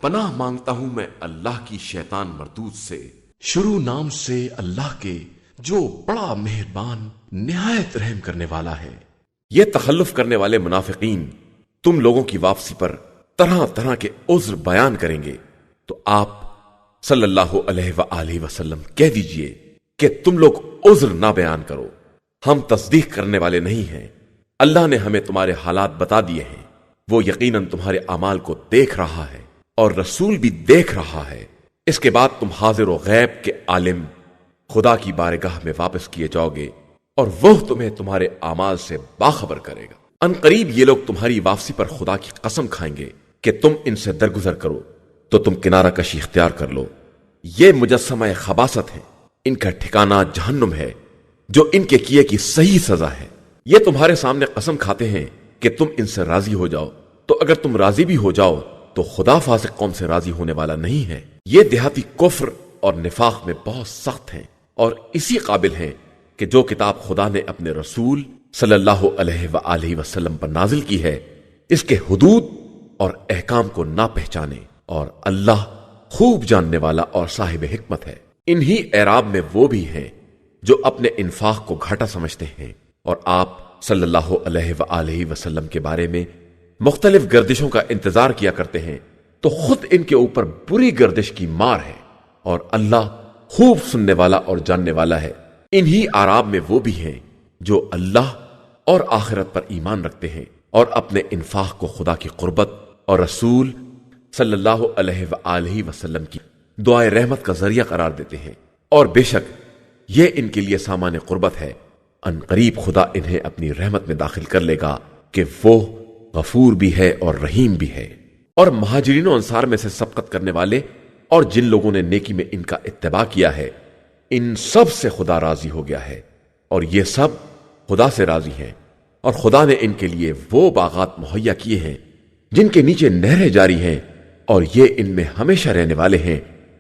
پناہ مانگتا ہوں میں اللہ کی شیطان مردود سے، شروع نام سے اللہ کے جو بڑا مہربان نہایت رحم کرنے والا ہے۔ یہ تخلف کرنے والے منافقین تم لوگوں کی واپسی پر طرح طرح کے عذر بیان کریں گے، تو آپ صلی اللہ علیہ وآلہ وسلم کہہ دیجئے کہ تم لوگ عذر نہ بیان کرو، ہم تصدیق کرنے والے نہیں ہیں۔ اللہ نے ہمیں تمہارے حالات بتا دیے ہیں، وہ یقیناً تمہارے اعمال کو دیکھ رہا ہے اور رسول بھی دیکھ رہا ہے۔ اس کے بعد تم حاضر و غیب کے عالم خدا کی بارگاہ میں واپس کیے جاؤ گے اور وہ تمہیں تمہارے اعمال سے باخبر کرے گا۔ ان قریب یہ لوگ تمہاری واپسی پر خدا کی قسم کھائیں گے کہ تم ان سے درگزر کرو تو تم کنارہ کشی اختیار کر لو۔ یہ مجسمہ خباثت ہے، ان کا ٹھکانہ جہنم ہے، جو ان کے کیے کی صحیح سزا ہے۔ یہ تمہارے سامنے قسم کھاتے ہیں کہ تم ان سے راضی ہو جاؤ، تو اگر تم راضی بھی ہو جاؤ تو خدا فاسق قوم سے راضی ہونے والا نہیں ہے۔ یہ دیہاتی کفر اور نفاق میں بہت سخت ہیں اور اسی قابل ہیں کہ جو کتاب خدا نے اپنے رسول صلی اللہ علیہ وآلہ وسلم پر نازل کی ہے، اس کے حدود اور احکام کو نہ پہچانے، اور اللہ خوب جاننے والا اور صاحب حکمت ہے۔ انہی اعراب میں وہ بھی ہیں جو اپنے انفاق کو گھاٹا سمجھتے ہیں، اور آپ صلی اللہ علیہ وآلہ وسلم کے بارے میں مختلف گردشوں کا انتظار کیا کرتے ہیں، تو خود ان کے اوپر بری گردش کی مار ہے، اور اللہ خوب سننے والا اور جاننے والا ہے۔ انہی اعراب میں وہ بھی ہیں جو اللہ اور آخرت پر ایمان رکھتے ہیں اور اپنے انفاق کو خدا کی قربت اور رسول صلی اللہ علیہ وآلہ وسلم کی دعائے رحمت کا ذریعہ قرار دیتے ہیں، اور بے شک یہ ان کے لیے سامان قربت ہے۔ ان قریب خدا انہیں اپنی رحمت میں داخل کر لے گا کہ وہ غفور بھی ہے اور رحیم بھی ہے۔ اور مہاجرین و انصار میں سے سبقت کرنے والے اور جن لوگوں نے نیکی میں ان کا اتباع کیا ہے، ان سب سے خدا راضی ہو گیا ہے، اور یہ سب خدا سے راضی ہیں، اور خدا نے ان کے لیے وہ باغات مہیا کیے ہیں جن کے نیچے نہریں جاری ہیں، اور یہ ان میں ہمیشہ رہنے والے ہیں،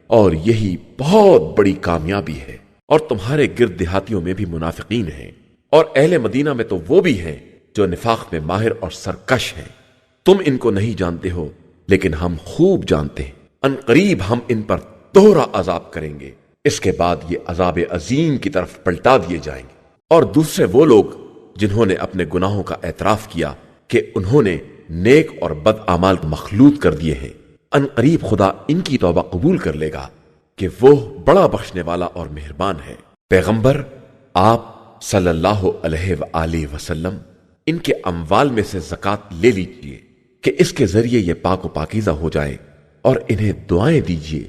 اور یہی بہت بڑی کامیابی ہے۔ اور تمہارے گرد دیہاتیوں میں بھی منافقین ہیں، اور اہل مدینہ میں تو وہ بھی ہیں جو نفاق میں ماہر اور سرکش ہیں۔ تم ان کو نہیں جانتے ہو، لیکن ہم خوب جانتے ہیں۔ ان قریب ہم ان پر دوہرا عذاب کریں گے، اس کے بعد یہ عذاب عظیم کی طرف پلٹا دیے جائیں گے۔ اور دوسرے وہ لوگ جنہوں نے اپنے گناہوں کا اعتراف کیا کہ انہوں نے نیک اور بد اعمال مخلوط کر دیے ہیں، ان قریب خدا ان کی توبہ قبول کر لے گا کہ وہ بڑا بخشنے والا اور مہربان ہے۔ پیغمبر آپ صلی اللہ علیہ وآلہ وسلم ان کے اموال میں سے زکوٰۃ لے لیجئے کہ اس کے ذریعے یہ پاک و پاکیزہ ہو جائے، اور انہیں دعائیں دیجئے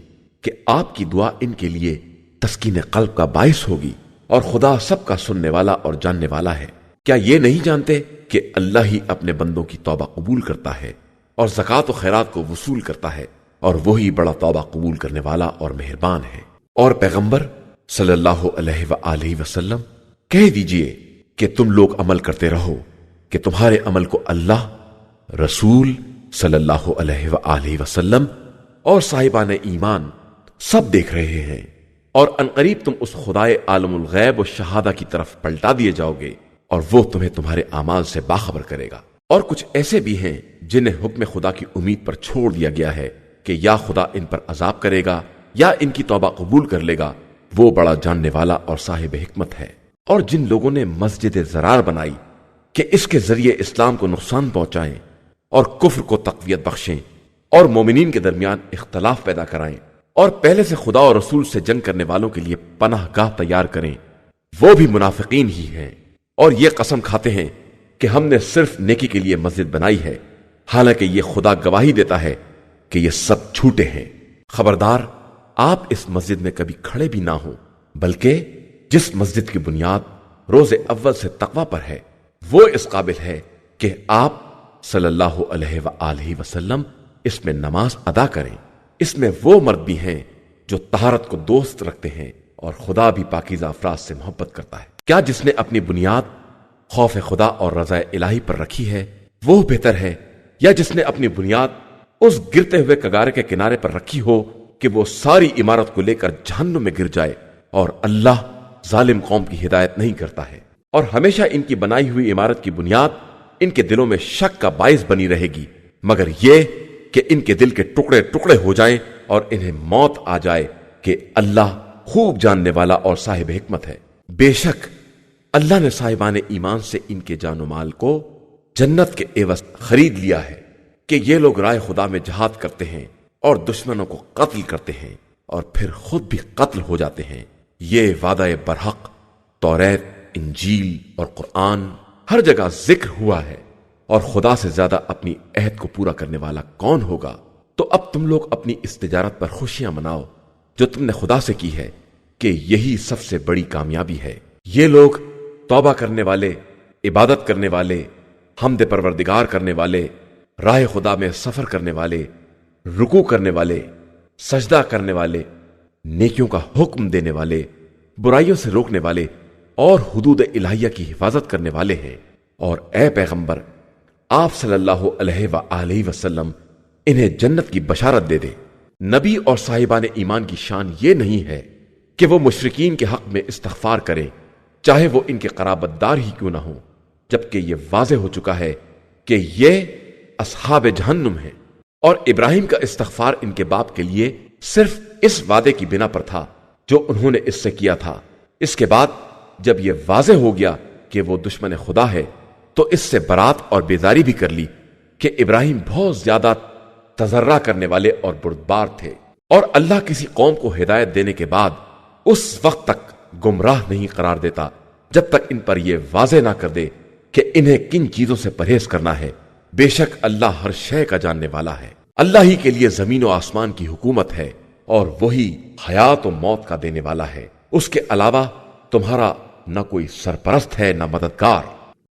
کہ آپ کی دعا ان کے لیے تسکین قلب کا باعث ہوگی، اور خدا سب کا سننے والا اور جاننے والا ہے۔ کیا یہ نہیں جانتے کہ اللہ ہی اپنے بندوں کی توبہ قبول کرتا ہے اور زکوٰۃ و خیرات کو وصول کرتا ہے، اور وہی بڑا توبہ قبول کرنے والا اور مہربان ہے۔ اور پیغمبر صلی اللہ علیہ وآلہ وسلم کہہ دیجئے کہ تم لوگ عمل کرتے رہو کہ تمہارے عمل کو اللہ، رسول صلی اللہ علیہ وآلہ وسلم اور صاحبان ایمان سب دیکھ رہے ہیں، اور عنقریب تم اس خدائے عالم الغیب و شہادہ کی طرف پلٹا دیے جاؤ گے، اور وہ تمہیں تمہارے اعمال سے باخبر کرے گا۔ اور کچھ ایسے بھی ہیں جنہیں حکم خدا کی امید پر چھوڑ دیا گیا ہے کہ یا خدا ان پر عذاب کرے گا یا ان کی توبہ قبول کر لے گا، وہ بڑا جاننے والا اور صاحب حکمت ہے۔ اور جن لوگوں نے مسجد زرار بنائی کہ اس کے ذریعے اسلام کو نقصان پہنچائیں اور کفر کو تقویت بخشیں اور مومنین کے درمیان اختلاف پیدا کرائیں، اور پہلے سے خدا اور رسول سے جنگ کرنے والوں کے لیے پناہ گاہ تیار کریں، وہ بھی منافقین ہی ہیں، اور یہ قسم کھاتے ہیں کہ ہم نے صرف نیکی کے لیے مسجد بنائی ہے، حالانکہ یہ خدا گواہی دیتا ہے کہ یہ سب جھوٹے ہیں۔ خبردار آپ اس مسجد میں کبھی کھڑے بھی نہ ہوں، بلکہ جس مسجد کی بنیاد روز اول سے تقوی پر ہے، وہ اس قابل ہے کہ آپ صلی اللہ علیہ وآلہ وسلم اس میں نماز ادا کریں۔ اس میں وہ مرد بھی ہیں جو طہارت کو دوست رکھتے ہیں، اور خدا بھی پاکیزہ افراد سے محبت کرتا ہے۔ کیا جس نے اپنی بنیاد خوف خدا اور رضا الہی پر رکھی ہے وہ بہتر ہے، یا جس نے اپنی بنیاد اس گرتے ہوئے کگارے کے کنارے پر رکھی ہو کہ وہ ساری عمارت کو لے کر جہنم میں گر جائے؟ اور اللہ ظالم قوم کی ہدایت نہیں کرتا ہے۔ اور ہمیشہ ان کی بنائی ہوئی عمارت کی بنیاد ان کے دلوں میں شک کا باعث بنی رہے گی، مگر یہ کہ ان کے دل کے ٹکڑے ٹکڑے ہو جائیں اور انہیں موت آ جائے کہ اللہ خوب جاننے والا اور صاحب حکمت ہے۔ بے شک اللہ نے صاحبان ایمان سے ان کے جان و مال کو جنت کے عوض خرید لیا ہے کہ یہ لوگ رائے خدا میں جہاد کرتے ہیں اور دشمنوں کو قتل کرتے ہیں اور پھر خود بھی قتل ہو جاتے ہیں۔ یہ وعدہ برحق توریت، انجیل اور قرآن ہر جگہ ذکر ہوا ہے، اور خدا سے زیادہ اپنی عہد کو پورا کرنے والا کون ہوگا؟ تو اب تم لوگ اپنی اس تجارت پر خوشیاں مناؤ جو تم نے خدا سے کی ہے، کہ یہی سب سے بڑی کامیابی ہے۔ یہ لوگ توبہ کرنے والے، عبادت کرنے والے، حمد پروردگار کرنے والے، راہ خدا میں سفر کرنے والے، رکوع کرنے والے، سجدہ کرنے والے، نیکیوں کا حکم دینے والے، برائیوں سے روکنے والے اور حدود الہیہ کی حفاظت کرنے والے ہیں۔ اور اے پیغمبر، آپ صلی اللہ علیہ وآلہ وسلم انہیں جنت کی بشارت دے دے۔ نبی اور صاحبان ایمان کی شان یہ نہیں ہے کہ وہ مشرکین کے حق میں استغفار کریں، چاہے وہ ان کے قرابت دار ہی کیوں نہ ہوں، جبکہ یہ واضح ہو چکا ہے کہ یہ اصحاب جہنم ہیں۔ اور ابراہیم کا استغفار ان کے باپ کے لیے صرف اس وعدے کی بنا پر تھا جو انہوں نے اس سے کیا تھا۔ اس کے بعد جب یہ واضح ہو گیا کہ وہ دشمن خدا ہے تو اس سے برات اور بیزاری بھی کر لی کہ ابراہیم بہت زیادہ تذرع کرنے والے اور بردبار تھے، اور اللہ کسی قوم کو ہدایت دینے کے بعد اس وقت تک گمراہ نہیں قرار دیتا جب تک ان پر یہ واضح نہ کر دے کہ انہیں کن چیزوں سے پرہیز کرنا ہے۔ بے شک اللہ ہر شے کا جاننے والا ہے۔ اللہ ہی کے لیے زمین و آسمان کی حکومت ہے، اور وہی حیات و موت کا دینے والا ہے۔ اس کے علاوہ تمہارا نہ کوئی سرپرست ہے نہ مددگار۔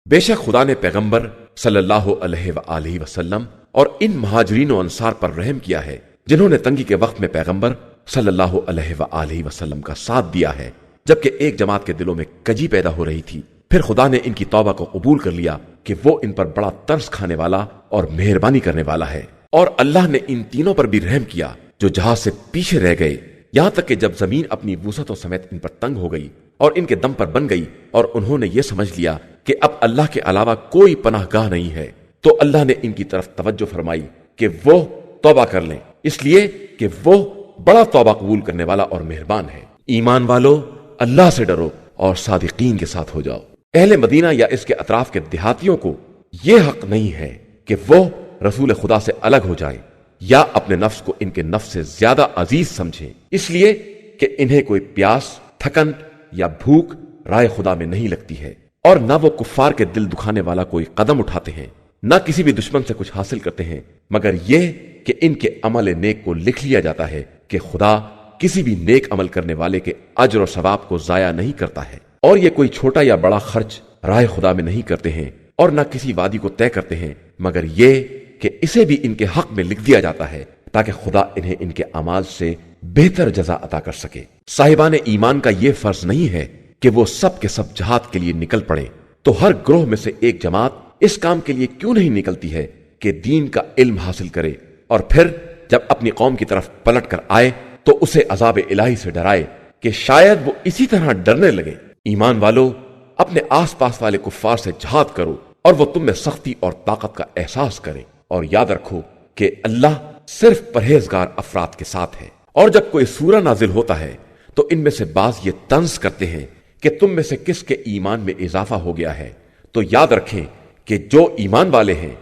بے شک خدا نے پیغمبر صلی اللہ علیہ وآلہ وسلم اور ان مہاجرین و انصار پر رحم کیا ہے جنہوں نے تنگی کے وقت میں پیغمبر صلی اللہ علیہ وآلہ وسلم کا ساتھ دیا ہے، جبکہ ایک جماعت کے دلوں میں کجی پیدا ہو رہی تھی۔ پھر خدا نے ان کی توبہ کو قبول کر لیا کہ وہ ان پر بڑا ترس کھانے والا اور مہربانی کرنے والا ہے۔ اور اللہ نے ان تینوں پر بھی رحم کیا جو جہاز سے پیچھے رہ گئے، یہاں تک کہ جب زمین اپنی وسعتوں سمیت ان پر تنگ ہو گئی اور ان کے دم پر بن گئی، اور انہوں نے یہ سمجھ لیا کہ اب اللہ کے علاوہ کوئی پناہ گاہ نہیں ہے، تو اللہ نے ان کی طرف توجہ فرمائی کہ وہ توبہ کر لیں، اس لیے کہ وہ بڑا توبہ قبول کرنے والا اور مہربان ہے۔ ایمان والو، اللہ سے ڈرو اور صادقین کے ساتھ ہو جاؤ۔ اہل مدینہ یا اس کے اطراف کے دیہاتیوں کو یہ حق نہیں ہے کہ وہ رسول خدا سے الگ ہو جائیں یا اپنے نفس کو ان کے نفس سے زیادہ عزیز سمجھیں، اس لیے کہ انہیں کوئی پیاس، تھکن یا بھوک رائے خدا میں نہیں لگتی ہے، اور نہ وہ کفار کے دل دکھانے والا کوئی قدم اٹھاتے ہیں، نہ کسی بھی دشمن سے کچھ حاصل کرتے ہیں، مگر یہ کہ ان کے عمل نیک کو لکھ لیا جاتا ہے کہ خدا کسی بھی نیک عمل کرنے والے کے اجر و ثواب کو ضائع نہیں کرتا ہے۔ اور یہ کوئی چھوٹا یا بڑا خرچ رائے خدا میں نہیں کرتے ہیں، اور نہ کسی وادی کو طے کرتے ہیں، مگر یہ کہ اسے بھی ان کے حق میں لکھ دیا جاتا ہے تاکہ خدا انہیں ان کے اعمال سے بہتر جزا عطا کر سکے۔ صاحبان ایمان کا یہ فرض نہیں ہے کہ وہ سب کے سب جہاد کے لیے نکل پڑیں، تو ہر گروہ میں سے ایک جماعت اس کام کے لیے کیوں نہیں نکلتی ہے کہ دین کا علم حاصل کرے، اور پھر جب اپنی قوم کی طرف پلٹ کر آئے تو اسے عذاب الہی سے ڈرائے کہ شاید وہ اسی طرح ڈرنے لگے۔ ایمان والو، اپنے آس پاس والے کفار سے جہاد کرو اور وہ تم میں سختی اور طاقت کا احساس کریں، اور یاد رکھو کہ اللہ صرف پرہیزگار افراد کے ساتھ ہے۔ اور جب کوئی سورہ نازل ہوتا ہے تو ان میں سے بعض یہ طنز کرتے ہیں کہ تم میں سے کس کے ایمان میں اضافہ ہو گیا ہے، تو یاد رکھیں کہ جو ایمان والے ہیں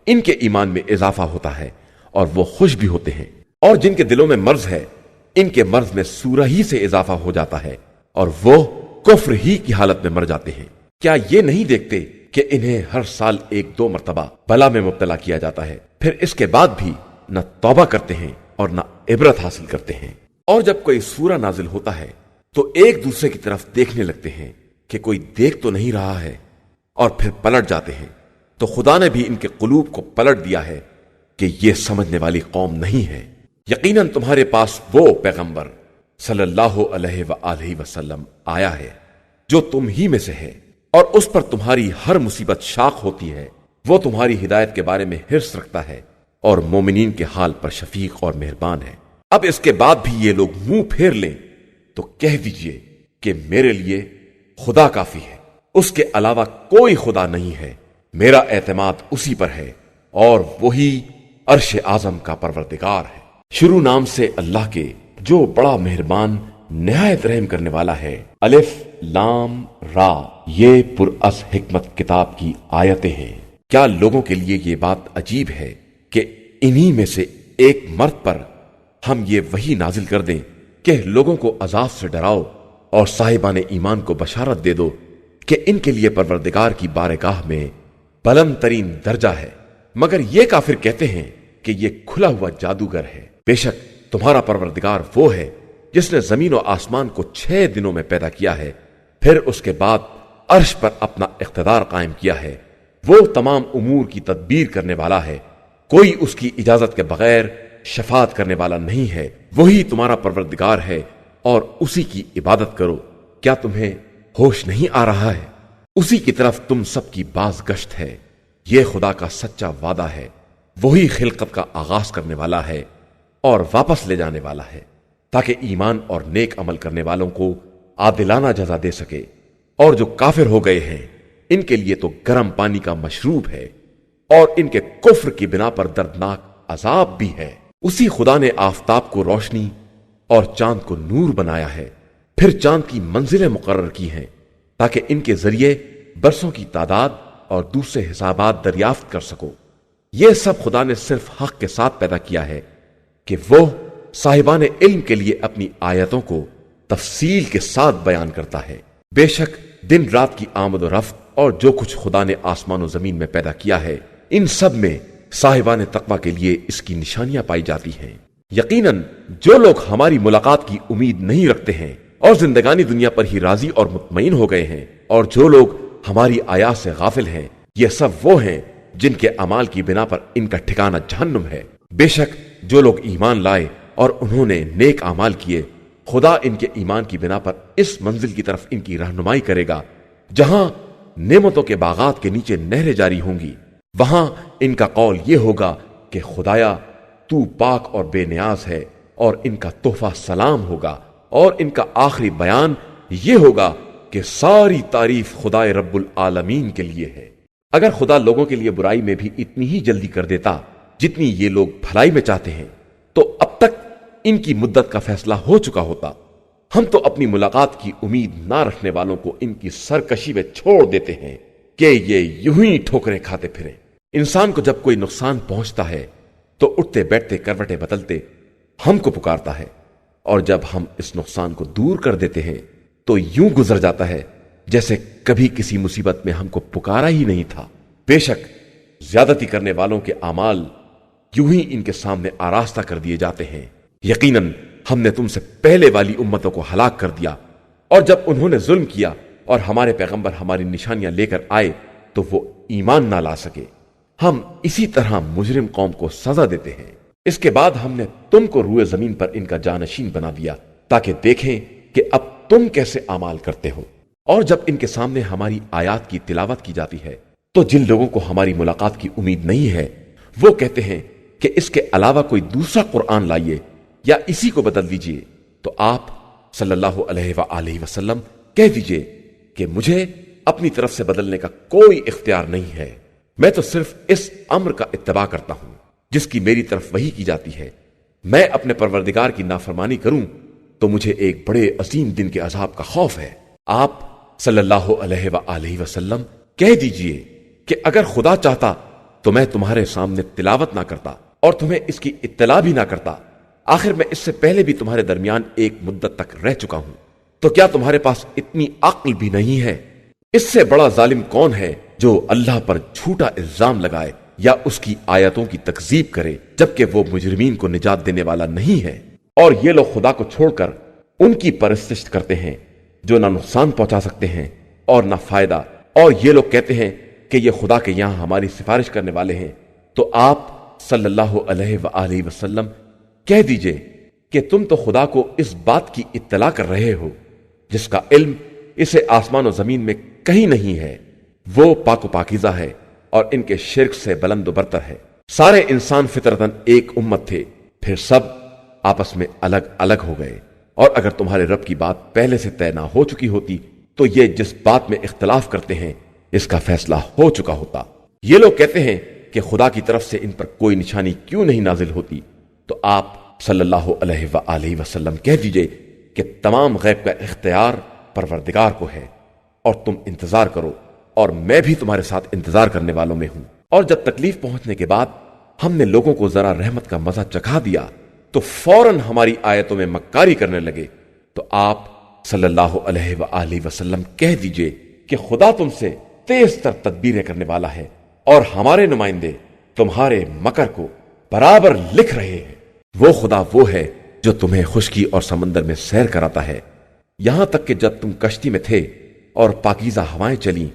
ان کے ایمان میں اضافہ ہوتا ہے اور وہ خوش بھی ہوتے ہیں، اور جن کے دلوں میں مرض ہے ان کے مرض میں سورہ ہی سے اضافہ ہو جاتا ہے اور وہ کفر ہی کی حالت میں مر جاتے ہیں۔ کیا یہ نہیں دیکھتے کہ انہیں ہر سال 1-2 مرتبہ بلا میں مبتلا کیا جاتا ہے، پھر اس کے بعد بھی نہ توبہ کرتے ہیں اور نہ عبرت حاصل کرتے ہیں؟ اور جب کوئی سورہ نازل ہوتا ہے تو ایک دوسرے کی طرف دیکھنے لگتے ہیں کہ کوئی دیکھ تو نہیں رہا ہے، اور پھر پلٹ جاتے ہیں، تو خدا نے بھی ان کے قلوب کو پلٹ دیا ہے کہ یہ سمجھنے والی قوم نہیں ہے۔ یقیناً تمہارے پاس وہ پیغمبر صلی اللہ علیہ وآلہ وسلم آیا ہے جو تم ہی میں سے ہے، اور اس پر تمہاری ہر مصیبت شاق ہوتی ہے۔ وہ تمہاری ہدایت کے بارے میں حرص رکھتا ہے اور مومنین کے حال پر شفیق اور مہربان ہے۔ اب اس کے بعد بھی یہ لوگ منہ پھیر لیں تو کہہ دیجئے کہ میرے لیے خدا کافی ہے، اس کے علاوہ کوئی خدا نہیں ہے، میرا اعتماد اسی پر ہے اور وہی عرش اعظم کا پروردگار ہے۔ شروع نام سے اللہ کے جو بڑا مہربان نہایت رحم کرنے والا ہے۔ الف لام را، یہ پراس حکمت کتاب کی آیتیں ہیں۔ کیا لوگوں کے لیے یہ بات عجیب ہے کہ انہی میں سے ایک مرد پر ہم یہ وحی نازل کر دیں کہ لوگوں کو عذاب سے ڈراؤ اور صاحبان ایمان کو بشارت دے دو کہ ان کے لیے پروردگار کی بارگاہ میں بلند ترین درجہ ہے، مگر یہ کافر کہتے ہیں کہ یہ کھلا ہوا جادوگر ہے۔ بے شک تمہارا پروردگار وہ ہے جس نے زمین و آسمان کو 6 دنوں میں پیدا کیا ہے، پھر اس کے بعد عرش پر اپنا اقتدار قائم کیا ہے۔ وہ تمام امور کی تدبیر کرنے والا ہے، کوئی اس کی اجازت کے بغیر شفاعت کرنے والا نہیں ہے۔ وہی تمہارا پروردگار ہے اور اسی کی عبادت کرو۔ کیا تمہیں ہوش نہیں آ رہا ہے؟ اسی کی طرف تم سب کی باز گشت ہے۔ یہ خدا کا سچا وعدہ ہے، وہی خلقت کا آغاز کرنے والا ہے اور واپس لے جانے والا ہے، تاکہ ایمان اور نیک عمل کرنے والوں کو عادلانہ جزا دے سکے۔ اور جو کافر ہو گئے ہیں ان کے لیے تو گرم پانی کا مشروب ہے اور ان کے کفر کی بنا پر دردناک عذاب بھی ہے۔ اسی خدا نے آفتاب کو روشنی اور چاند کو نور بنایا ہے، پھر چاند کی منزلیں مقرر کی ہیں تاکہ ان کے ذریعے برسوں کی تعداد اور دوسرے حسابات دریافت کر سکو۔ یہ سب خدا نے صرف حق کے ساتھ پیدا کیا ہے کہ وہ صاحبان علم کے لیے اپنی آیتوں کو تفصیل کے ساتھ بیان کرتا ہے۔ بے شک دن رات کی آمد و رفت اور جو کچھ خدا نے آسمان و زمین میں پیدا کیا ہے، ان سب میں صاحبان تقوی کے لیے اس کی نشانیاں پائی جاتی ہیں۔ یقیناً جو لوگ ہماری ملاقات کی امید نہیں رکھتے ہیں اور زندگانی دنیا پر ہی راضی اور مطمئن ہو گئے ہیں، اور جو لوگ ہماری آیات سے غافل ہیں، یہ سب وہ ہیں جن کے اعمال کی بنا پر ان کا ٹھکانہ جہنم ہے۔ بے شک جو لوگ ایمان لائے اور انہوں نے نیک اعمال کیے، خدا ان کے ایمان کی بنا پر اس منزل کی طرف ان کی رہنمائی کرے گا جہاں نعمتوں کے باغات کے نیچے نہریں جاری ہوں گی۔ وہاں ان کا قول یہ ہوگا کہ خدایا تو پاک اور بے نیاز ہے، اور ان کا تحفہ سلام ہوگا، اور ان کا آخری بیان یہ ہوگا کہ ساری تعریف خدائے رب العالمین کے لیے ہے۔ اگر خدا لوگوں کے لیے برائی میں بھی اتنی ہی جلدی کر دیتا جتنی یہ لوگ بھلائی میں چاہتے ہیں، تو اب تک ان کی مدت کا فیصلہ ہو چکا ہوتا۔ ہم تو اپنی ملاقات کی امید نہ رکھنے والوں کو ان کی سرکشی میں چھوڑ دیتے ہیں کہ یہ یوں ہی ٹھوکریں کھاتے پھریں۔ انسان کو جب کوئی نقصان پہنچتا ہے تو اٹھتے بیٹھتے کروٹیں بدلتے ہم کو پکارتا ہے، اور جب ہم اس نقصان کو دور کر دیتے ہیں تو یوں گزر جاتا ہے جیسے کبھی کسی مصیبت میں ہم کو پکارا ہی نہیں تھا۔ بے شک زیادتی کرنے والوں کے اعمال یوں ہی ان کے سامنے آراستہ کر دیے جاتے ہیں۔ یقیناً ہم نے تم سے پہلے والی امتوں کو ہلاک کر دیا، اور جب انہوں نے ظلم کیا اور ہمارے پیغمبر ہماری نشانیاں لے کر آئے تو وہ ایمان نہ لا سکے۔ ہم اسی طرح مجرم قوم کو سزا دیتے ہیں۔ اس کے بعد ہم نے تم کو روئے زمین پر ان کا جانشین بنا دیا تاکہ دیکھیں کہ اب تم کیسے اعمال کرتے ہو۔ اور جب ان کے سامنے ہماری آیات کی تلاوت کی جاتی ہے تو جن لوگوں کو ہماری ملاقات کی امید نہیں ہے وہ کہتے ہیں کہ اس کے علاوہ کوئی دوسرا قرآن لائیے یا اسی کو بدل دیجئے، تو آپ صلی اللہ علیہ وآلہ وسلم کہہ دیجئے کہ مجھے اپنی طرف سے بدلنے کا کوئی اختیار نہیں ہے، میں تو صرف اس امر کا اتباع کرتا ہوں جس کی میری طرف وحی کی جاتی ہے۔ میں اپنے پروردگار کی نافرمانی کروں تو مجھے ایک بڑے عظیم دن کے عذاب کا خوف ہے۔ آپ صلی اللہ علیہ وآلہ وسلم کہہ دیجئے کہ اگر خدا چاہتا تو میں تمہارے سامنے تلاوت نہ کرتا اور تمہیں اس کی اطلاع بھی نہ کرتا۔ آخر میں اس سے پہلے بھی تمہارے درمیان ایک مدت تک رہ چکا ہوں، تو کیا تمہارے پاس اتنی عقل بھی نہیں ہے؟ اس سے بڑا ظالم کون ہے جو اللہ پر جھوٹا الزام لگائے یا اس کی آیتوں کی تکذیب کرے جبکہ وہ مجرمین کو نجات دینے والا نہیں ہے؟ اور یہ لوگ خدا کو چھوڑ کر ان کی پرستش کرتے ہیں جو نہ نقصان پہنچا سکتے ہیں اور نہ فائدہ، اور یہ لوگ کہتے ہیں کہ یہ خدا کے یہاں ہماری سفارش کرنے والے ہیں۔ تو آپ صلی اللہ علیہ وآلہ وسلم کہہ دیجئے کہ تم تو خدا کو اس بات کی اطلاع کر رہے ہو جس کا علم اسے آسمان و زمین میں کہیں نہیں ہے۔ وہ پاک و پاکیزہ ہے اور ان کے شرک سے بلند و برتر ہے۔ سارے انسان فطرتاً ایک امت تھے، پھر سب آپس میں الگ الگ ہو گئے، اور اگر تمہارے رب کی بات پہلے سے طے نہ ہو چکی ہوتی تو یہ جس بات میں اختلاف کرتے ہیں اس کا فیصلہ ہو چکا ہوتا۔ یہ لوگ کہتے ہیں کہ خدا کی طرف سے ان پر کوئی نشانی کیوں نہیں نازل ہوتی، تو آپ صلی اللہ علیہ وآلہ وسلم کہہ دیجئے کہ تمام غیب کا اختیار پروردگار کو ہے، اور تم انتظار کرو اور میں بھی تمہارے ساتھ انتظار کرنے والوں میں ہوں۔ اور جب تکلیف پہنچنے کے بعد ہم نے لوگوں کو ذرا رحمت کا مزہ چکھا دیا تو فوراً ہماری آیتوں میں مکاری کرنے لگے، تو آپ صلی اللہ علیہ وآلہ وسلم کہہ دیجئے کہ خدا تم سے تیز تر تدبیریں کرنے والا ہے، اور ہمارے نمائندے تمہارے مکر کو برابر لکھ رہے ہیں۔ وہ خدا وہ ہے جو تمہیں خشکی اور سمندر میں سیر کراتا ہے، یہاں تک کہ جب تم کشتی میں تھے اور پاکیزہ ہوائیں چلیں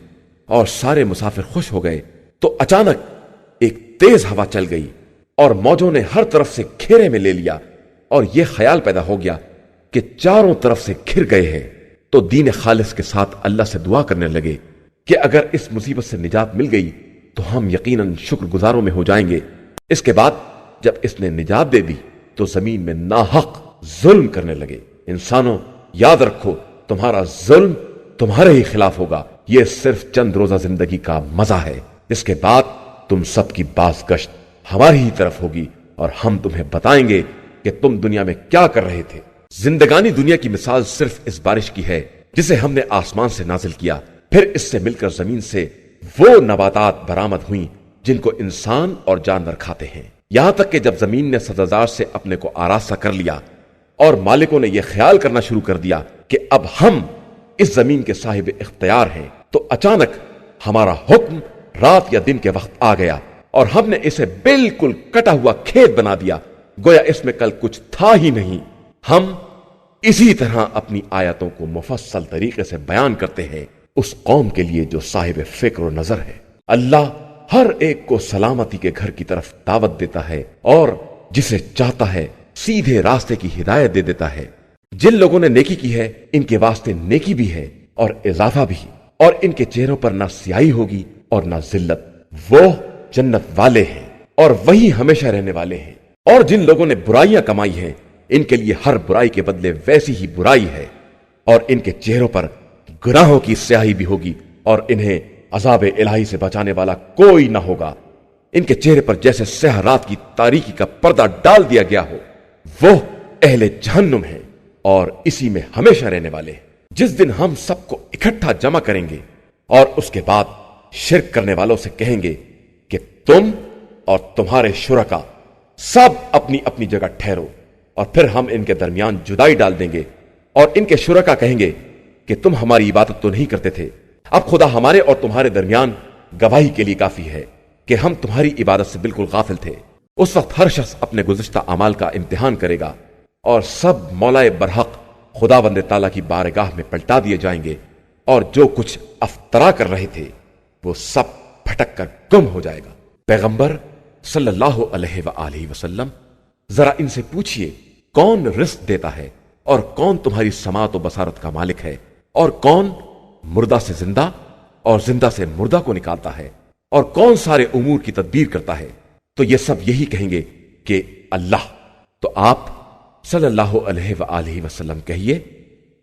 اور سارے مسافر خوش ہو گئے، تو اچانک ایک تیز ہوا چل گئی اور موجوں نے ہر طرف سے گھیرے میں لے لیا، اور یہ خیال پیدا ہو گیا کہ چاروں طرف سے گھر گئے ہیں، تو دین خالص کے ساتھ اللہ سے دعا کرنے لگے کہ اگر اس مصیبت سے نجات مل گئی تو ہم یقیناً شکر گزاروں میں ہو جائیں گے۔ اس کے بعد جب اس نے نجات دے دی تو زمین میں ناحق ظلم کرنے لگے۔ انسانوں، یاد رکھو تمہارا ظلم تمہارے ہی خلاف ہوگا، یہ صرف چند روزہ زندگی کا مزہ ہے، اس کے بعد تم سب کی باز گشت ہماری ہی طرف ہوگی، اور ہم تمہیں بتائیں گے کہ تم دنیا میں کیا کر رہے تھے۔ زندگانی دنیا کی مثال صرف اس بارش کی ہے جسے ہم نے آسمان سے نازل کیا، پھر اس سے مل کر زمین سے وہ نباتات برآمد ہوئیں جن کو انسان اور جانور کھاتے ہیں، یہاں تک کہ جب زمین نے سزاوار سے اپنے کو آراستہ کر لیا اور مالکوں نے یہ خیال کرنا شروع کر دیا کہ اب ہم اس زمین کے صاحب اختیار ہیں، تو اچانک ہمارا حکم رات یا دن کے وقت آ گیا اور ہم نے اسے بالکل کٹا ہوا کھیت بنا دیا، گویا اس میں کل کچھ تھا ہی نہیں۔ ہم اسی طرح اپنی آیتوں کو مفصل طریقے سے بیان کرتے ہیں اس قوم کے لیے جو صاحب فکر و نظر ہے۔ اللہ ہر ایک کو سلامتی کے گھر کی طرف دعوت دیتا ہے اور جسے چاہتا ہے سیدھے راستے کی ہدایت دے دیتا ہے۔ جن لوگوں نے نیکی کی ہے ان کے واسطے نیکی بھی ہے اور اضافہ بھی، اور ان کے چہروں پر نہ سیاہی ہوگی اور نہ ذلت، وہ جنت والے ہیں اور وہی ہمیشہ رہنے والے ہیں۔ اور جن لوگوں نے برائیاں کمائی ہیں ان کے لیے ہر برائی کے بدلے ویسی ہی برائی ہے، اور ان کے چہروں پر گناہوں کی سیاہی بھی ہوگی، اور انہیں عذاب الہی سے بچانے والا کوئی نہ ہوگا۔ ان کے چہرے پر جیسے سیاہ رات کی تاریکی کا پردہ ڈال دیا گیا ہو، وہ اہل جہنم ہیں اور اسی میں ہمیشہ رہنے والے ہیں۔ جس دن ہم سب کو اکٹھا جمع کریں گے اور اس کے بعد شرک کرنے والوں سے کہیں گے کہ تم اور تمہارے شرکا سب اپنی اپنی جگہ ٹھہرو، اور پھر ہم ان کے درمیان جدائی ڈال دیں گے، اور ان کے شرکا کہیں گے کہ تم ہماری عبادت تو نہیں کرتے تھے، اب خدا ہمارے اور تمہارے درمیان گواہی کے لیے کافی ہے کہ ہم تمہاری عبادت سے بالکل غافل تھے۔ اس وقت ہر شخص اپنے گزشتہ اعمال کا امتحان کرے گا، اور سب مولائے برحق خداوند تعالیٰ کی بارگاہ میں پلٹا دیے جائیں گے، اور جو کچھ افطرا کر رہے تھے وہ سب پھٹک کر گم ہو جائے گا۔ پیغمبر صلی اللہ علیہ وآلہ وسلم، ذرا ان سے پوچھئے کون رزق دیتا ہے، اور کون تمہاری سماعت و بصارت کا مالک ہے، اور کون مردہ سے زندہ اور زندہ سے مردہ کو نکالتا ہے، اور کون سارے امور کی تدبیر کرتا ہے، تو یہ سب یہی کہیں گے کہ اللہ۔ تو آپ صلی اللہ علیہ وآلہ وسلم کہیے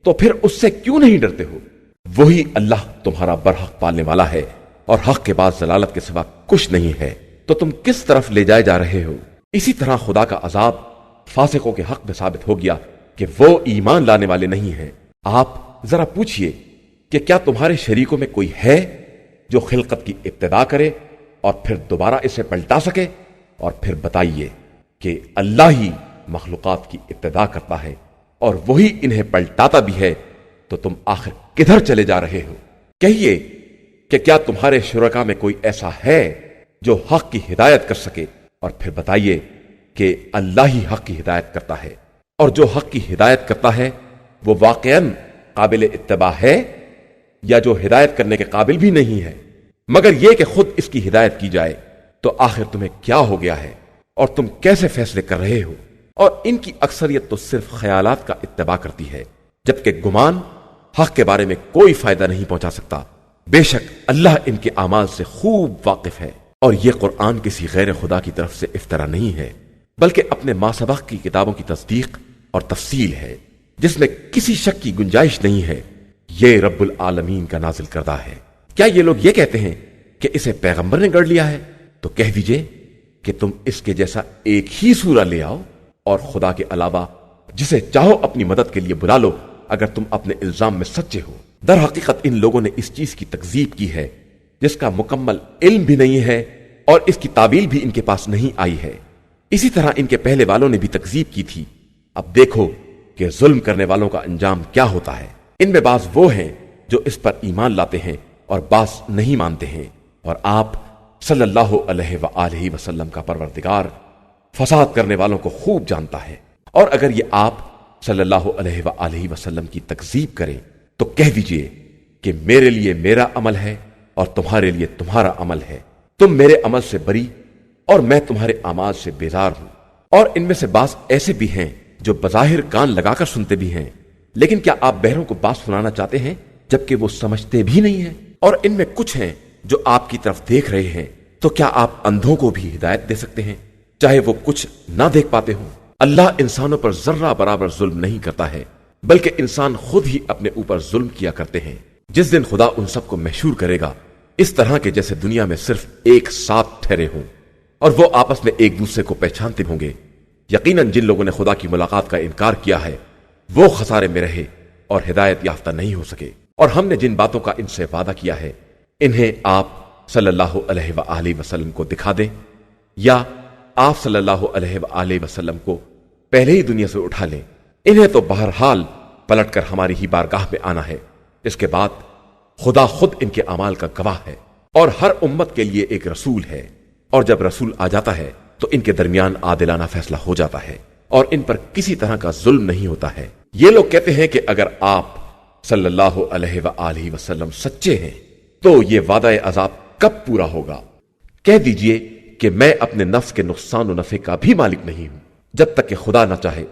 تو پھر اس سے کیوں نہیں ڈرتے ہو؟ وہی اللہ تمہارا برحق پالنے والا ہے، اور حق کے بعد ضلالت کے سوا کچھ نہیں ہے، تو تم کس طرف لے جائے جا رہے ہو؟ اسی طرح خدا کا عذاب فاسقوں کے حق میں ثابت ہو گیا کہ وہ ایمان لانے والے نہیں ہیں۔ آپ ذرا پوچھئے کہ کیا تمہارے شریکوں میں کوئی ہے جو خلقت کی ابتدا کرے اور پھر دوبارہ اسے پلٹا سکے؟ اور پھر بتائیے کہ اللہ ہی مخلوقات کی ابتدا کرتا ہے اور وہی انہیں پلٹاتا بھی ہے، تو تم آخر کدھر چلے جا رہے ہو؟ کہیے کہ کیا تمہارے شرکا میں کوئی ایسا ہے جو حق کی ہدایت کر سکے؟ اور پھر بتائیے کہ اللہ ہی حق کی ہدایت کرتا ہے، اور جو حق کی ہدایت کرتا ہے وہ واقعاً قابل اتباع ہے یا جو ہدایت کرنے کے قابل بھی نہیں ہے، مگر یہ کہ خود اس کی ہدایت کی جائے؟ تو آخر تمہیں کیا ہو گیا ہے اور تم کیسے فیصلے کر رہے ہو؟ اور ان کی اکثریت تو صرف خیالات کا اتباع کرتی ہے، جبکہ گمان حق کے بارے میں کوئی فائدہ نہیں پہنچا سکتا۔ بے شک اللہ ان کے اعمال سے خوب واقف ہے، اور یہ قرآن کسی غیر خدا کی طرف سے افطرا نہیں ہے، بلکہ اپنے ما سبق کی کتابوں کی تصدیق اور تفصیل ہے، جس میں کسی شک کی گنجائش نہیں ہے۔ یہ رب العالمین کا نازل کردہ ہے۔ کیا یہ لوگ یہ کہتے ہیں کہ اسے پیغمبر نے گڑھ لیا ہے؟ تو کہہ دیجئے کہ تم اس کے جیسا ایک ہی سورہ لے آؤ اور خدا کے علاوہ جسے چاہو اپنی مدد کے لیے بلا لو اگر تم اپنے الزام میں سچے ہو۔ در حقیقت ان لوگوں نے اس چیز کی تکذیب کی ہے جس کا مکمل علم بھی نہیں ہے اور اس کی تعویل بھی ان کے پاس نہیں آئی ہے۔ اسی طرح ان کے پہلے والوں نے بھی تکذیب کی تھی۔ اب دیکھو کہ ظلم کرنے والوں کا انجام کیا ہوتا ہے۔ ان میں بعض وہ ہیں جو اس پر ایمان لاتے ہیں اور بعض نہیں مانتے ہیں، اور آپ صلی اللہ علیہ وآلہ وسلم کا پروردگار فساد کرنے والوں کو خوب جانتا ہے۔ اور اگر یہ آپ صلی اللہ علیہ وآلہ وسلم کی تکذیب کریں تو کہہ دیجئے کہ میرے لیے میرا عمل ہے اور تمہارے لیے تمہارا عمل ہے، تم میرے عمل سے بری اور میں تمہارے اعمال سے بیزار ہوں۔ اور ان میں سے بعض ایسے بھی ہیں جو بظاہر کان لگا کر سنتے بھی ہیں، لیکن کیا آپ بہروں کو بات سنانا چاہتے ہیں جبکہ وہ سمجھتے بھی نہیں ہیں؟ اور ان میں کچھ ہیں جو آپ کی طرف دیکھ رہے ہیں، تو کیا آپ اندھوں کو بھی ہدایت دے سکتے ہیں چاہے وہ کچھ نہ دیکھ پاتے ہوں؟ اللہ انسانوں پر ذرہ برابر ظلم نہیں کرتا ہے، بلکہ انسان خود ہی اپنے اوپر ظلم کیا کرتے ہیں۔ جس دن خدا ان سب کو محشور کرے گا اس طرح کے جیسے دنیا میں صرف ایک ساتھ ٹھہرے ہوں، اور وہ آپس میں ایک دوسرے کو پہچانتے ہوں گے۔ یقیناً جن لوگوں نے خدا کی ملاقات کا انکار کیا ہے وہ خسارے میں رہے اور ہدایت یافتہ نہیں ہو سکے۔ اور ہم نے جن باتوں کا ان سے وعدہ کیا ہے انہیں آپ صلی اللہ علیہ وآلہ وسلم کو دکھا دیں، یا آپ صلی اللہ علیہ وآلہ وسلم کو پہلے ہی دنیا سے اٹھا لیں۔ انہیں تو بہرحال پلٹ کر ہماری ہی بارگاہ میں آنا ہے۔ اس کے بعد خدا خود ان کے اعمال کا گواہ ہے، اور ہر امت کے لیے ایک رسول ہے، اور جب رسول آ جاتا ہے تو ان کے درمیان عادلانہ فیصلہ ہو جاتا ہے اور ان پر کسی طرح کا ظلم نہیں ہوتا ہے۔ یہ لوگ کہتے ہیں کہ اگر آپ صلی اللہ علیہ وآلہ وسلم سچے ہیں تو یہ وعدہ عذاب کب پورا ہوگا؟ کہہ دیجئے کہ میں اپنے نفس کے نقصان و نفع کا بھی مالک نہیں ہوں جب تک کہ خدا نہ چاہے۔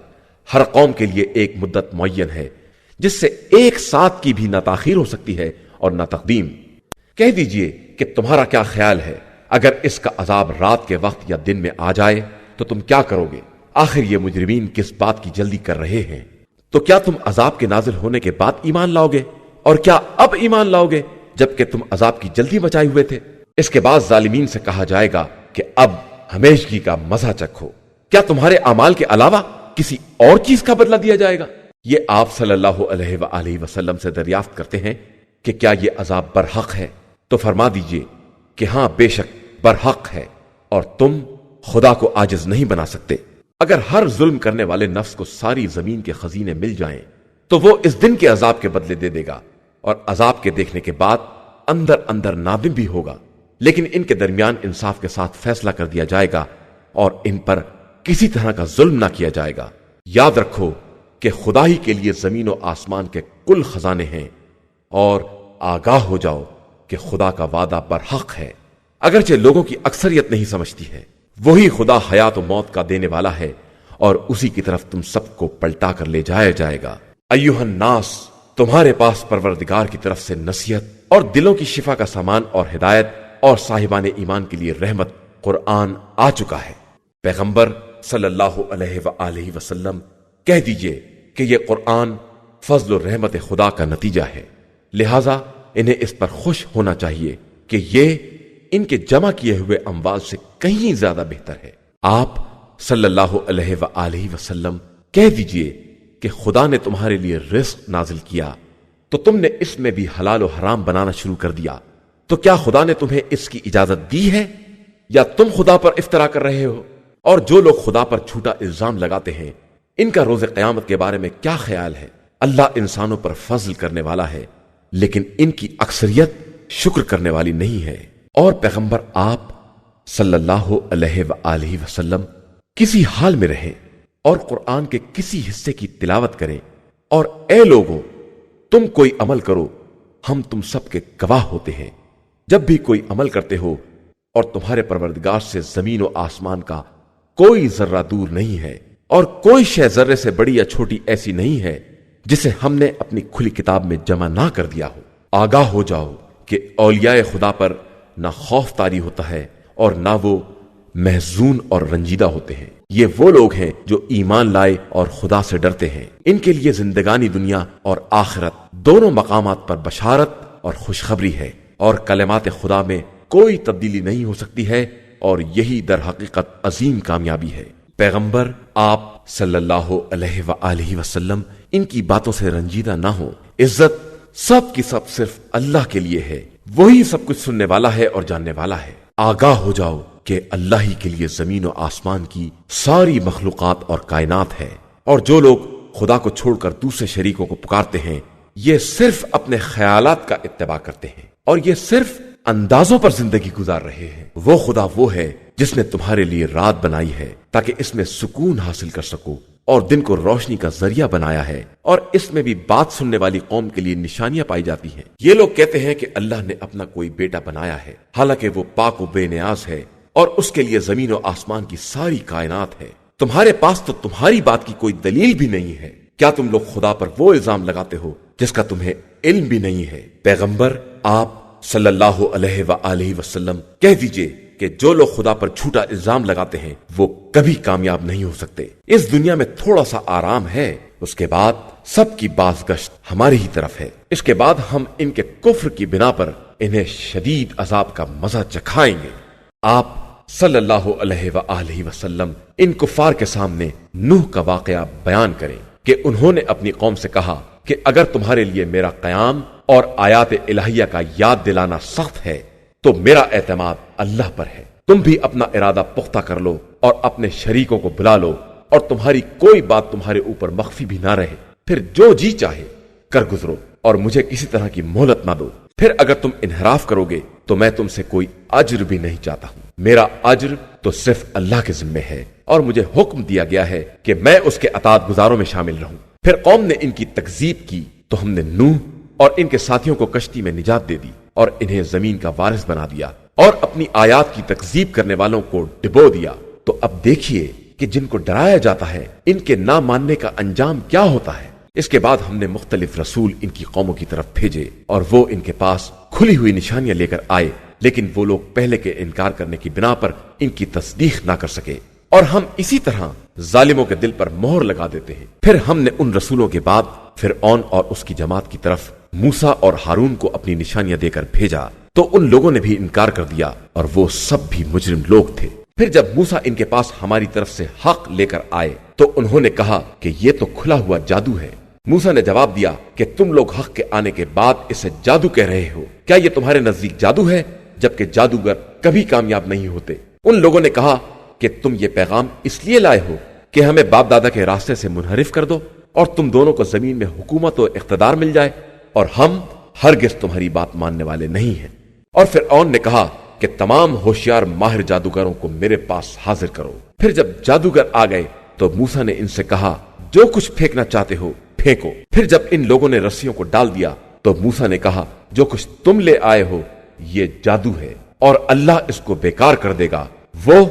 ہر قوم کے لیے ایک مدت معین ہے جس سے ایک ساتھ کی بھی نہ تاخیر ہو سکتی ہے اور نہ تقدیم۔ کہہ دیجئے کہ تمہارا کیا خیال ہے اگر اس کا عذاب رات کے وقت یا دن میں آ جائے تو تم کیا کرو گے؟ آخر یہ مجرمین کس بات کی جلدی کر رہے ہیں؟ تو کیا تم عذاب کے نازل ہونے کے بعد ایمان لاؤ گے؟ اور کیا اب ایمان لاؤ گے جبکہ تم عذاب کی جلدی مچائے ہوئے تھے؟ اس کے بعد ظالمین سے کہا جائے گا کہ اب ہمیشگی کا مزہ چکھو۔ کیا تمہارے اعمال کے علاوہ کسی اور چیز کا بدلہ دیا جائے گا؟ یہ آپ صلی اللہ علیہ وآلہ وسلم سے دریافت کرتے ہیں کہ کیا یہ عذاب برحق ہے؟ تو فرما دیجئے کہ ہاں بے شک برحق ہے، اور تم خدا کو عاجز نہیں بنا سکتے۔ اگر ہر ظلم کرنے والے نفس کو ساری زمین کے خزینے مل جائیں تو وہ اس دن کے عذاب کے بدلے دے دے گا، اور عذاب کے دیکھنے کے بعد اندر اندر نادم بھی ہوگا، لیکن ان کے درمیان انصاف کے ساتھ فیصلہ کر دیا جائے گا اور ان پر کسی طرح کا ظلم نہ کیا جائے گا۔ یاد رکھو کہ خدا ہی کے لیے زمین و آسمان کے کل خزانے ہیں، اور آگاہ ہو جاؤ کہ خدا کا وعدہ برحق ہے، اگرچہ لوگوں کی اکثریت نہیں سمجھتی ہے۔ وہی خدا حیات و موت کا دینے والا ہے، اور اسی کی طرف تم سب کو پلٹا کر لے جایا جائے گا۔ ایھا الناس، تمہارے پاس پروردگار کی طرف سے نصیحت اور دلوں کی شفا کا سامان اور ہدایت اور صاحبان ایمان کے لیے رحمت قرآن آ چکا ہے۔ پیغمبر صلی اللہ علیہ وآلہ وسلم کہہ دیجئے کہ یہ قرآن فضل و رحمت خدا کا نتیجہ ہے، لہذا انہیں اس پر خوش ہونا چاہیے کہ یہ ان کے جمع کیے ہوئے اموال سے کہیں زیادہ بہتر ہے۔ آپ صلی اللہ علیہ وآلہ وسلم کہہ دیجئے کہ خدا نے تمہارے لیے رزق نازل کیا تو تم نے اس میں بھی حلال و حرام بنانا شروع کر دیا، تو کیا خدا نے تمہیں اس کی اجازت دی ہے یا تم خدا پر افترا کر رہے ہو؟ اور جو لوگ خدا پر جھوٹا الزام لگاتے ہیں ان کا روز قیامت کے بارے میں کیا خیال ہے؟ اللہ انسانوں پر فضل کرنے والا ہے لیکن ان کی اکثریت شکر کرنے والی نہیں ہے۔ اور پیغمبر آپ صلی اللہ علیہ وآلہ وسلم کسی حال میں رہیں اور قرآن کے کسی حصے کی تلاوت کریں، اور اے لوگوں تم کوئی عمل کرو، ہم تم سب کے گواہ ہوتے ہیں۔ جب بھی کوئی عمل کرتے ہو اور تمہارے پروردگار سے زمین و آسمان کا کوئی ذرہ دور نہیں ہے، اور کوئی شے ذرے سے بڑی یا چھوٹی ایسی نہیں ہے جسے ہم نے اپنی کھلی کتاب میں جمع نہ کر دیا ہو۔ آگاہ ہو جاؤ کہ اولیاء خدا پر نہ خوف طاری ہوتا ہے اور نہ وہ محزون اور رنجیدہ ہوتے ہیں۔ یہ وہ لوگ ہیں جو ایمان لائے اور خدا سے ڈرتے ہیں۔ ان کے لیے زندگانی دنیا اور آخرت دونوں مقامات پر بشارت اور خوشخبری ہے، اور کلمات خدا میں کوئی تبدیلی نہیں ہو سکتی ہے اور یہی در حقیقت عظیم کامیابی ہے۔ پیغمبر آپ صلی اللہ علیہ وآلہ وسلم ان کی باتوں سے رنجیدہ نہ ہو۔ عزت سب کی سب صرف اللہ کے لیے ہے، وہی سب کچھ سننے والا ہے اور جاننے والا ہے۔ آگاہ ہو جاؤ کہ اللہ ہی کے لیے زمین و آسمان کی ساری مخلوقات اور کائنات ہے، اور جو لوگ خدا کو چھوڑ کر دوسرے شریکوں کو پکارتے ہیں یہ صرف اپنے خیالات کا اتباع کرتے ہیں، اور یہ صرف اندازوں پر زندگی گزار رہے ہیں۔ وہ خدا وہ ہے جس نے تمہارے لیے رات بنائی ہے تاکہ اس میں سکون حاصل کر سکو، اور دن کو روشنی کا ذریعہ بنایا ہے، اور اس میں بھی بات سننے والی قوم کے لیے نشانیاں پائی جاتی ہیں۔ یہ لوگ کہتے ہیں کہ اللہ نے اپنا کوئی بیٹا بنایا ہے، حالانکہ وہ پاک و بے نیاز ہے، اور اس کے لیے زمین و آسمان کی ساری کائنات ہے۔ تمہارے پاس تو تمہاری بات کی کوئی دلیل بھی نہیں ہے۔ کیا تم لوگ خدا پر وہ الزام لگاتے ہو جس کا تمہیں علم بھی نہیں ہے؟ پیغمبر آپ صلی اللہ علیہ وآلہ وسلم کہہ دیجئے کہ جو لوگ خدا پر جھوٹا الزام لگاتے ہیں وہ کبھی کامیاب نہیں ہو سکتے۔ اس دنیا میں تھوڑا سا آرام ہے، اس کے بعد سب کی بازگشت ہماری ہی طرف ہے۔ اس کے بعد ہم ان کے کفر کی بنا پر انہیں شدید عذاب کا مزہ چکھائیں گے۔ آپ صلی اللہ علیہ وآلہ وسلم ان کفار کے سامنے نوح کا واقعہ بیان کریں کہ انہوں نے اپنی قوم سے کہا کہ اگر تمہارے لیے میرا قیام اور آیات الہیہ کا یاد دلانا سخت ہے تو میرا اعتماد اللہ پر ہے۔ تم بھی اپنا ارادہ پختہ کر لو اور اپنے شریکوں کو بلا لو، اور تمہاری کوئی بات تمہارے اوپر مخفی بھی نہ رہے، پھر جو جی چاہے کر گزرو اور مجھے کسی طرح کی مہلت نہ دو۔ پھر اگر تم انحراف کرو گے تو میں تم سے کوئی اجر بھی نہیں چاہتا ہوں، میرا اجر تو صرف اللہ کے ذمے ہے، اور مجھے حکم دیا گیا ہے کہ میں اس کے اطاعت گزاروں میں شامل رہوں۔ پھر قوم نے ان کی تکذیب کی تو ہم نے نوح اور ان کے ساتھیوں کو کشتی میں نجات دے دی اور انہیں زمین کا وارث بنا دیا، اور اپنی آیات کی تکذیب کرنے والوں کو ڈبو دیا۔ تو اب دیکھیے کہ جن کو ڈرایا جاتا ہے ان کے نہ ماننے کا انجام کیا ہوتا ہے۔ اس کے بعد ہم نے مختلف رسول ان کی قوموں کی طرف بھیجے، اور وہ ان کے پاس کھلی ہوئی نشانیاں لے کر آئے، لیکن وہ لوگ پہلے کے انکار کرنے کی بنا پر ان کی تصدیق نہ کر سکے، اور ہم اسی طرح ظالموں کے دل پر مہر لگا دیتے ہیں۔ پھر ہم نے ان رسولوں کے بعد فرعون اور اس کی جماعت کی طرف موسیٰ اور ہارون کو اپنی نشانیاں دے کر بھیجا، تو ان لوگوں نے بھی انکار کر دیا، اور وہ سب بھی مجرم لوگ تھے۔ پھر جب موسیٰ ان کے پاس ہماری طرف سے حق لے کر آئے تو انہوں نے کہا کہ یہ تو کھلا ہوا جادو ہے۔ موسیٰ نے جواب دیا کہ تم لوگ حق کے آنے کے بعد اسے جادو کہہ رہے ہو، کیا یہ تمہارے نزدیک جادو ہے؟ جبکہ جادوگر کبھی کامیاب نہیں ہوتے۔ ان لوگوں نے کہا کہ تم یہ پیغام اس لیے لائے ہو کہ ہمیں باپ دادا کے راستے سے منحرف کر دو، اور تم دونوں کو زمین میں حکومت و اقتدار مل جائے، اور ہم ہرگز تمہاری بات ماننے والے نہیں ہیں۔ اور فرعون نے کہا کہ تمام ہوشیار ماہر جادوگروں کو میرے پاس حاضر کرو۔ پھر جب جادوگر آ گئے تو موسیٰ نے ان سے کہا جو کچھ پھینکنا چاہتے ہو پھینکو۔ پھر جب ان لوگوں نے رسیوں کو ڈال دیا تو موسیٰ نے کہا جو کچھ تم لے آئے ہو یہ جادو ہے، اور اللہ اس کو بیکار کر دے گا۔ وہ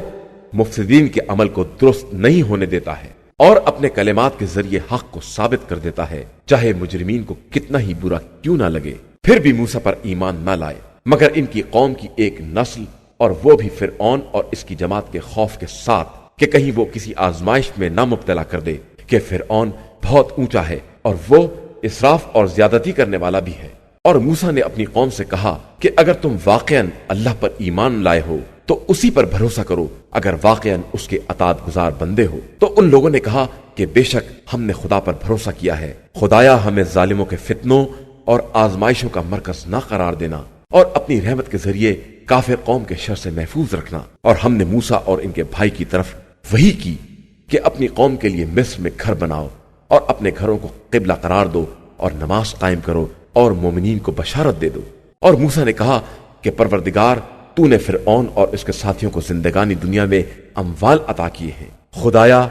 مفسدین کے عمل کو درست نہیں ہونے دیتا ہے، اور اپنے کلمات کے ذریعے حق کو ثابت کر دیتا ہے، چاہے مجرمین کو کتنا ہی برا کیوں نہ لگے۔ پھر بھی موسیٰ پر ایمان نہ لائے مگر ان کی قوم کی ایک نسل، اور وہ بھی فرعون اور اس کی جماعت کے خوف کے ساتھ کہ کہیں وہ کسی آزمائش میں نہ مبتلا کر دے، کہ فرعون بہت اونچا ہے اور وہ اسراف اور زیادتی کرنے والا بھی ہے۔ اور موسیٰ نے اپنی قوم سے کہا کہ اگر تم واقعاً اللہ پر ایمان لائے ہو تو اسی پر بھروسہ کرو، اگر واقعاً اس کے اطاعت گزار بندے ہو۔ تو ان لوگوں نے کہا کہ بے شک ہم نے خدا پر بھروسہ کیا ہے، خدایا ہمیں ظالموں کے فتنوں اور آزمائشوں کا مرکز نہ قرار دینا، اور اپنی رحمت کے ذریعے کافر قوم کے شر سے محفوظ رکھنا۔ اور ہم نے موسیٰ اور ان کے بھائی کی طرف وحی کی کہ اپنی قوم کے لیے مصر میں گھر بناؤ، اور اپنے گھروں کو قبلہ قرار دو، اور نماز قائم کرو، اور مومنین کو بشارت دے دو۔ اور موسیٰ نے کہا کہ پروردگار تو نے فرعون اور اس کے ساتھیوں کو زندگانی دنیا میں اموال عطا کیے ہیں، خدایا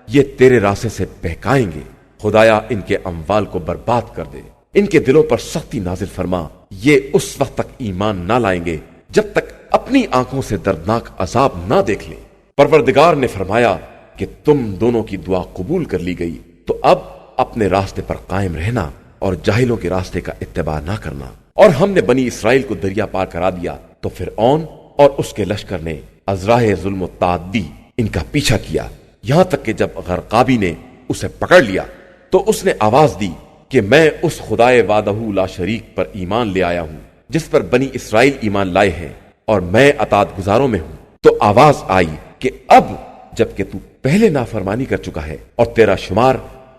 یہ تیرے راستے سے بہکائیں گے، خدایا ان کے اموال کو برباد کر دے، ان کے دلوں پر سختی نازل فرما، یہ اس وقت تک ایمان نہ لائیں گے جب تک اپنی آنکھوں سے دردناک عذاب نہ دیکھ لیں۔ پروردگار نے فرمایا کہ تم دونوں کی دعا قبول کر لی گئی، تو اب اپنے راستے پر قائم رہنا اور جاہلوں کے راستے کا اتباع نہ کرنا۔ اور ہم نے بنی اسرائیل کو دریا پار کرا دیا تو فرعون اور اس کے لشکر نے ازراہ ظلم و تعدی ان کا پیچھا کیا، یہاں تک کہ جب غرقابی نے اسے پکڑ لیا تو اس نے آواز دی کہ میں اس خدائے وحدہ لا شریک پر ایمان لے آیا ہوں جس پر بنی اسرائیل ایمان لائے ہیں، اور میں اطاعت گزاروں میں ہوں۔ تو آواز آئی کہ اب جبکہ تو پہلے نافرمانی کر چکا ہے اور تیرا شمار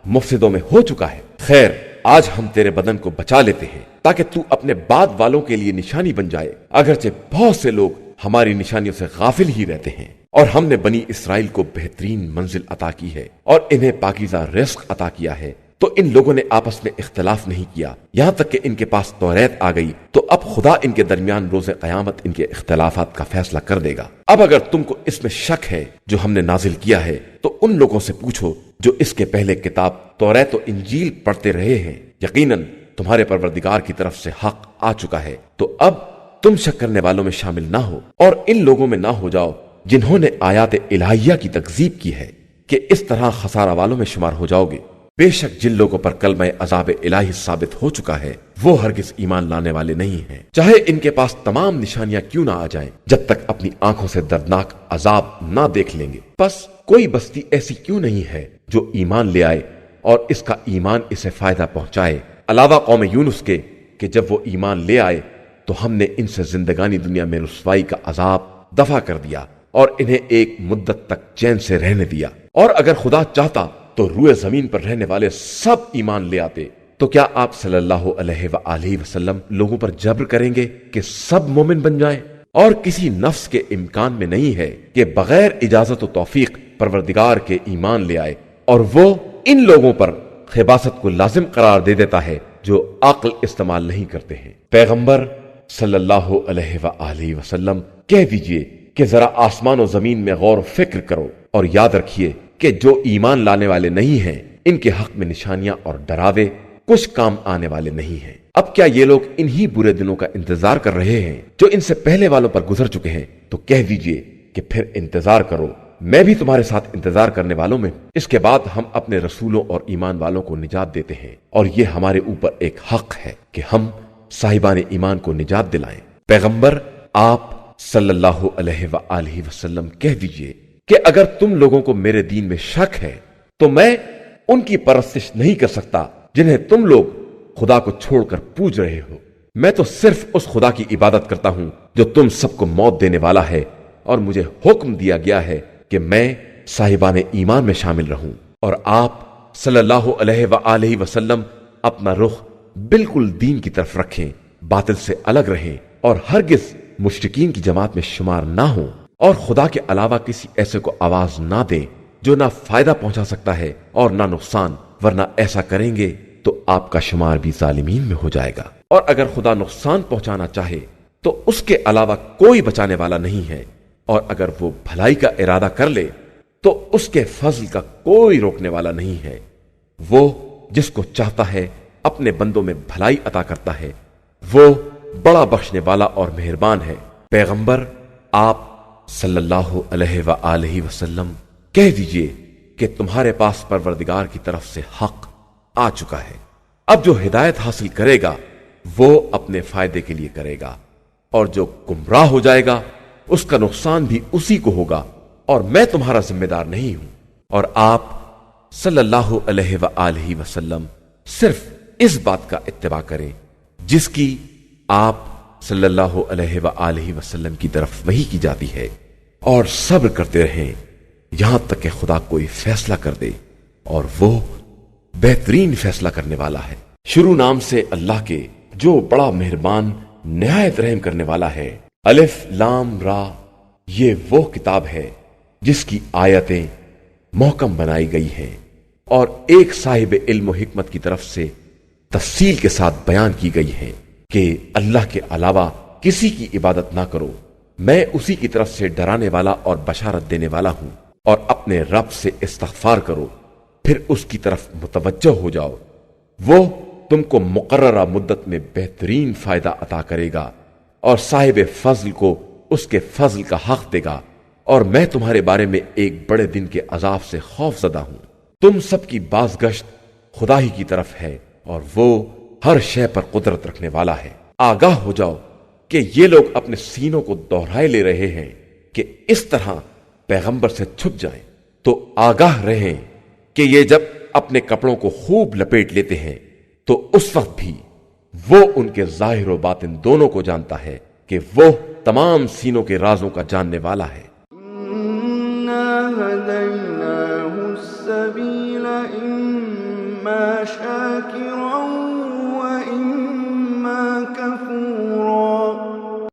مفسدوں میں ہو چکا ہے، خیر آج ہم تیرے بدن کو بچا لیتے ہیں تاکہ تو اپنے بعد والوں کے لیے نشانی بن جائے، اگرچہ بہت سے لوگ ہماری نشانیوں سے غافل ہی رہتے ہیں، اور ہم نے بنی اسرائیل کو بہترین منزل عطا کی ہے اور انہیں پاکیزہ رزق عطا کیا ہے، تو ان لوگوں نے آپس میں اختلاف نہیں کیا یہاں تک کہ ان کے پاس توریت آ گئی، تو اب خدا ان کے درمیان روز قیامت ان کے اختلافات کا فیصلہ کر دے گا۔ اب اگر تم کو اس میں شک ہے جو ہم نے نازل کیا ہے تو ان لوگوں سے پوچھو جو اس کے پہلے کتاب توریت و انجیل پڑھتے رہے ہیں، یقیناً تمہارے پروردگار کی طرف سے حق آ چکا ہے، تو اب تم شک کرنے والوں میں شامل نہ ہو اور ان لوگوں میں نہ ہو جاؤ جنہوں نے آیات الہیہ کی تکذیب کی ہے کہ اس طرح خسارہ والوں میں شمار ہو جاؤ گے۔ بے شک جن لوگوں پر کلمہ عذاب الہی ثابت ہو چکا ہے وہ ہرگز ایمان لانے والے نہیں ہیں، چاہے ان کے پاس تمام نشانیاں کیوں نہ آ جائیں، جب تک اپنی آنکھوں سے دردناک عذاب نہ دیکھ لیں گے۔ بس کوئی بستی ایسی کیوں نہیں ہے جو ایمان لے آئے اور اس کا ایمان اسے فائدہ پہنچائے، علاوہ قوم یونس کے کہ جب وہ ایمان لے آئے تو ہم نے ان سے زندگانی دنیا میں رسوائی کا عذاب دفع کر دیا اور انہیں ایک مدت تک چین سے رہنے دیا، اور اگر خدا چاہتا تو روئے زمین پر رہنے والے سب ایمان لے آتے، تو کیا آپ صلی اللہ علیہ وآلہ وسلم لوگوں پر جبر کریں گے کہ سب مومن بن جائیں؟ اور کسی نفس کے امکان میں نہیں ہے کہ بغیر اجازت و توفیق پروردگار کے ایمان لے آئے، اور وہ ان لوگوں پر خباثت کو لازم قرار دے دیتا ہے جو عقل استعمال نہیں کرتے ہیں۔ پیغمبر صلی اللہ علیہ وآلہ وسلم کہہ دیجئے کہ ذرا آسمان و زمین میں غور و فکر کرو اور یاد رکھیے کہ جو ایمان لانے والے نہیں ہیں ان کے حق میں نشانیاں اور ڈراوے کچھ کام آنے والے نہیں ہیں۔ اب کیا یہ لوگ انہی برے دنوں کا انتظار کر رہے ہیں جو ان سے پہلے والوں پر گزر چکے ہیں؟ تو کہہ دیجئے کہ پھر انتظار کرو، میں بھی تمہارے ساتھ انتظار کرنے والوں میں ہوں۔ اس کے بعد ہم اپنے رسولوں اور ایمان والوں کو نجات دیتے ہیں، اور یہ ہمارے اوپر ایک حق ہے کہ ہم صاحبان ایمان کو نجات دلائیں۔ پیغمبر آپ صلی اللہ علیہ وآلہ وسلم کہہ دیجئے کہ اگر تم لوگوں کو میرے دین میں شک ہے تو میں ان کی پرستش نہیں کر سکتا جنہیں تم لوگ خدا کو چھوڑ کر پوج رہے ہو، میں تو صرف اس خدا کی عبادت کرتا ہوں جو تم سب کو موت دینے والا ہے، اور مجھے حکم دیا گیا ہے کہ میں صاحبان ایمان میں شامل رہوں، اور آپ صلی اللہ علیہ وآلہ وسلم اپنا رخ بالکل دین کی طرف رکھیں، باطل سے الگ رہیں اور ہرگز مشرکین کی جماعت میں شمار نہ ہوں، اور خدا کے علاوہ کسی ایسے کو آواز نہ دیں جو نہ فائدہ پہنچا سکتا ہے اور نہ نقصان، ورنہ ایسا کریں گے تو آپ کا شمار بھی ظالمین میں ہو جائے گا، اور اگر خدا نقصان پہنچانا چاہے تو اس کے علاوہ کوئی بچانے والا نہیں ہے، اور اگر وہ بھلائی کا ارادہ کر لے تو اس کے فضل کا کوئی روکنے والا نہیں ہے، وہ جس کو چاہتا ہے اپنے بندوں میں بھلائی عطا کرتا ہے، وہ بڑا بخشنے والا اور مہربان ہے۔ پیغمبر آپ صلی اللہ علیہ وآلہ وسلم کہہ دیجئے کہ تمہارے پاس پروردگار کی طرف سے حق آ چکا ہے، اب جو ہدایت حاصل کرے گا وہ اپنے فائدے کے لیے کرے گا، اور جو گمراہ ہو جائے گا اس کا نقصان بھی اسی کو ہوگا، اور میں تمہارا ذمہ دار نہیں ہوں۔ اور آپ صلی اللہ علیہ وآلہ وسلم صرف اس بات کا اتباع کریں جس کی آپ صلی اللہ علیہ وآلہ وسلم کی طرف وحی کی جاتی ہے، اور صبر کرتے رہیں یہاں تک کہ خدا کوئی فیصلہ کر دے، اور وہ بہترین فیصلہ کرنے والا ہے۔ شروع نام سے اللہ کے جو بڑا مہربان نہایت رحم کرنے والا ہے۔ الف لام را، یہ وہ کتاب ہے جس کی آیتیں محکم بنائی گئی ہیں اور ایک صاحب علم و حکمت کی طرف سے تفصیل کے ساتھ بیان کی گئی ہیں کہ اللہ کے علاوہ کسی کی عبادت نہ کرو، میں اسی کی طرف سے ڈرانے والا اور بشارت دینے والا ہوں، اور اپنے رب سے استغفار کرو، پھر اس کی طرف متوجہ ہو جاؤ، وہ تم کو مقررہ مدت میں بہترین فائدہ عطا کرے گا اور صاحب فضل کو اس کے فضل کا حق دے گا، اور میں تمہارے بارے میں ایک بڑے دن کے عذاب سے خوف زدہ ہوں۔ تم سب کی بازگشت خدا ہی کی طرف ہے، اور وہ ہر شے پر قدرت رکھنے والا ہے۔ آگاہ ہو جاؤ کہ یہ لوگ اپنے سینوں کو دوہرائے لے رہے ہیں کہ اس طرح پیغمبر سے چھپ جائیں، تو آگاہ رہیں کہ یہ جب اپنے کپڑوں کو خوب لپیٹ لیتے ہیں تو اس وقت بھی وہ ان کے ظاہر و باطن دونوں کو جانتا ہے کہ وہ تمام سینوں کے رازوں کا جاننے والا ہے۔ لهديناه السبيل إما شاكرا